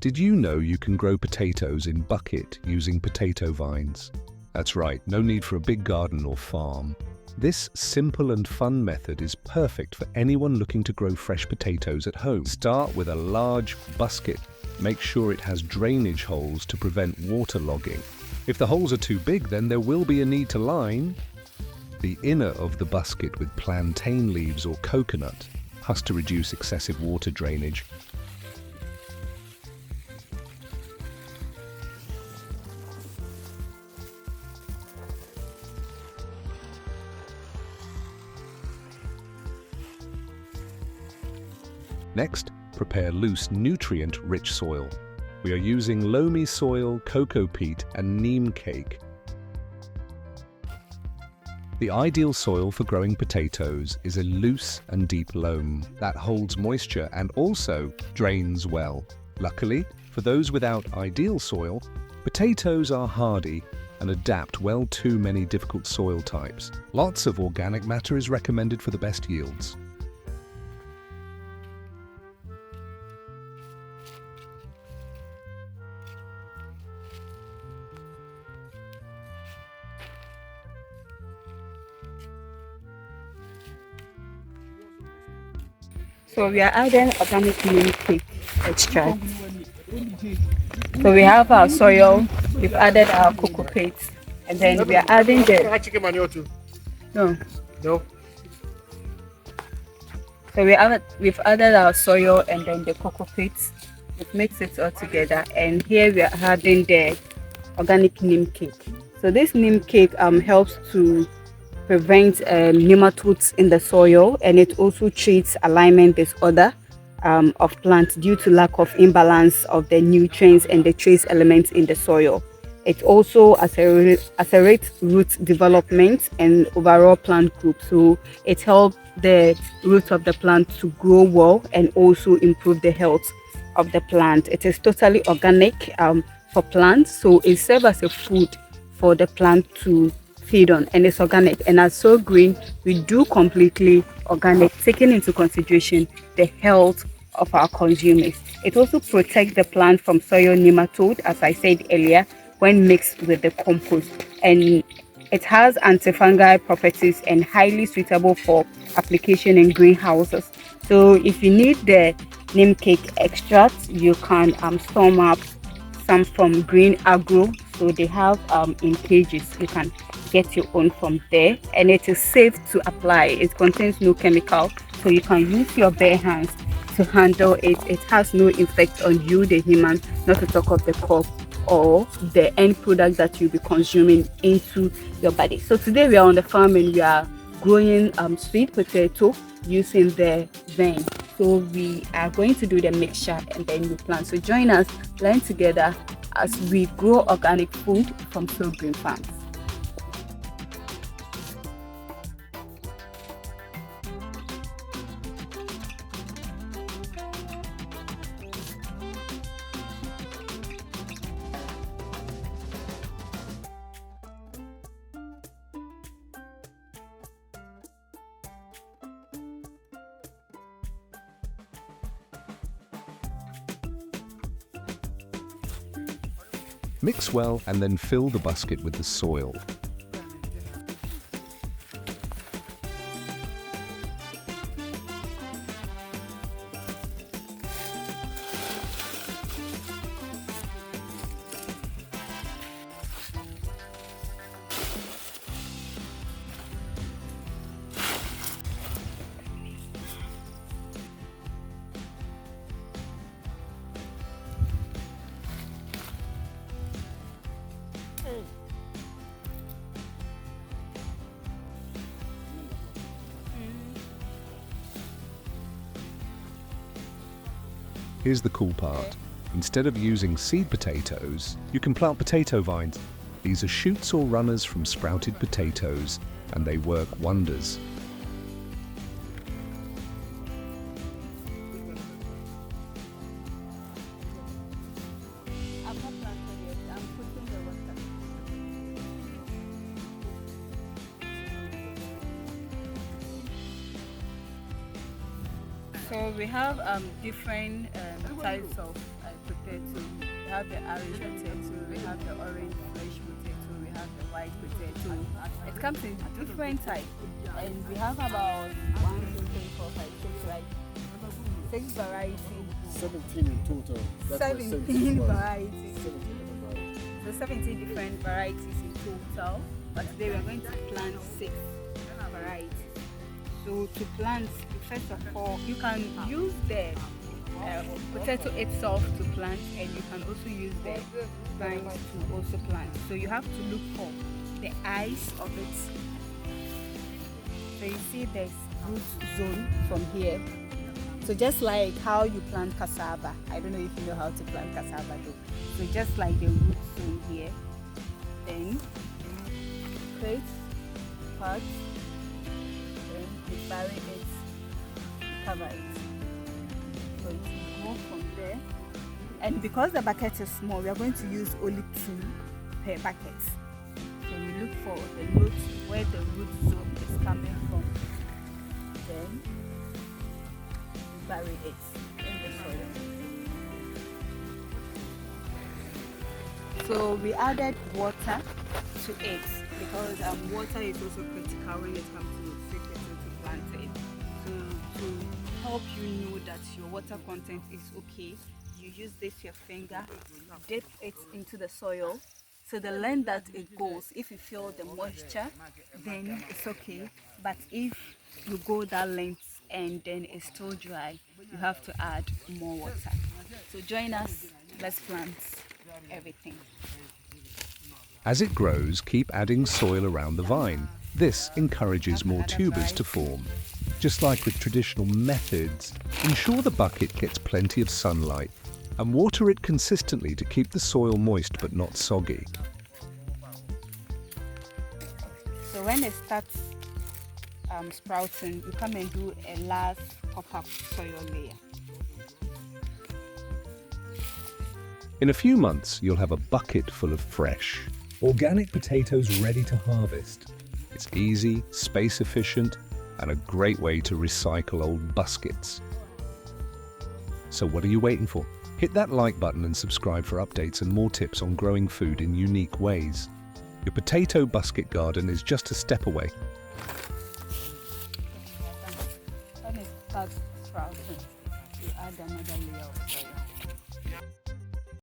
Did you know you can grow potatoes in bucket using potato vines? That's right, no need for a big garden or farm. This simple and fun method is perfect for anyone looking to grow fresh potatoes at home. Start with a large basket. Make sure it has drainage holes to prevent waterlogging. If the holes are too big, then there will be a need to line the inner of the basket with plantain leaves or coconut husk to reduce excessive water drainage. Next, prepare loose, nutrient-rich soil. We are using loamy soil, cocoa peat, and neem cake. The ideal soil for growing potatoes is a loose and deep loam that holds moisture and also drains well. Luckily, for those without ideal soil, potatoes are hardy and adapt well to many difficult soil types. Lots of organic matter is recommended for the best yields. So we are adding organic neem cake extract. So we have our soil, we've added our cocoa peat, and then we are adding the chicken manure too. no. No. So we've added our soil and then the cocoa peat. We've mixed it all together, and here we are adding the organic neem cake. So this neem cake helps to prevent nematodes in the soil, and it also treats alignment disorder of plants due to lack of imbalance of the nutrients and the trace elements in the soil. It also accelerates root development and overall plant growth. So it helps the roots of the plant to grow well and also improve the health of the plant. It is totally organic for plants, so it serves as a food for the plant to feed on, and it's organic. And as So Green, we do completely organic, taking into consideration the health of our consumers. It also protects the plant from soil nematode, as I said earlier, when mixed with the compost, and it has antifungal properties and highly suitable for application in greenhouses. So if you need the neem cake extract, you can storm up some from Green Agro. So they have in cages. You can get your own from there, and it is safe to apply. It contains no chemical, so you can use your bare hands to handle it. It has no effect on you, the human, not to talk of the crop or the end product that you'll be consuming into your body. So today we are on the farm and we are growing sweet potato using the vein. So we are going to do the mixture and then we plant. So join us, learn together as we grow organic food from So Green Farms. Mix well and then fill the basket with the soil. Here's the cool part. Instead of using seed potatoes, you can plant potato vines. These are shoots or runners from sprouted potatoes, and they work wonders. So we have different types of potatoes. have the Irish potato, we have the orange fresh potato, we have the white potato. It comes in different types, and we have about 1, 2, 3, 4, 5, 6, right? 6 varieties. 17 in total. That's 17 varieties. 17 different varieties. So 17 different varieties in total, but today we are going to plant 6 varieties. So to plant, first of all, you can use the potato itself to plant, and you can also use the vines to also plant. So you have to look for the eyes of it. So you see there's root zone from here. So just like how you plant cassava, I don't know if you know how to plant cassava though. So just like the root zone here, then create parts, then you bury it, you cover it. So it will go from there. And because the bucket is small, we are going to use only 2 per bucket. So we look for the root, where the root zone is coming from. Then bury it in the soil. So we added water to it because water is also critical when it comes to sweet potato planting. So to help you know that your water content is okay, you use this your finger, dip it into the soil. So the length that it goes, if you feel the moisture, then it's okay. But if you go that length and then it's still dry, you have to add more water. So join us, let's plant everything. As it grows, keep adding soil around the vine. This encourages more tubers to form. Just like with traditional methods, ensure the bucket gets plenty of sunlight and water it consistently to keep the soil moist but not soggy. So when it starts sprouting, you come and do a last pop-up soil layer. In a few months, you'll have a bucket full of fresh, organic potatoes ready to harvest. It's easy, space efficient, and a great way to recycle old baskets. So what are you waiting for? Hit that like button and subscribe for updates and more tips on growing food in unique ways. Your potato basket garden is just a step away. When it starts sprouting, you add another layer of soil.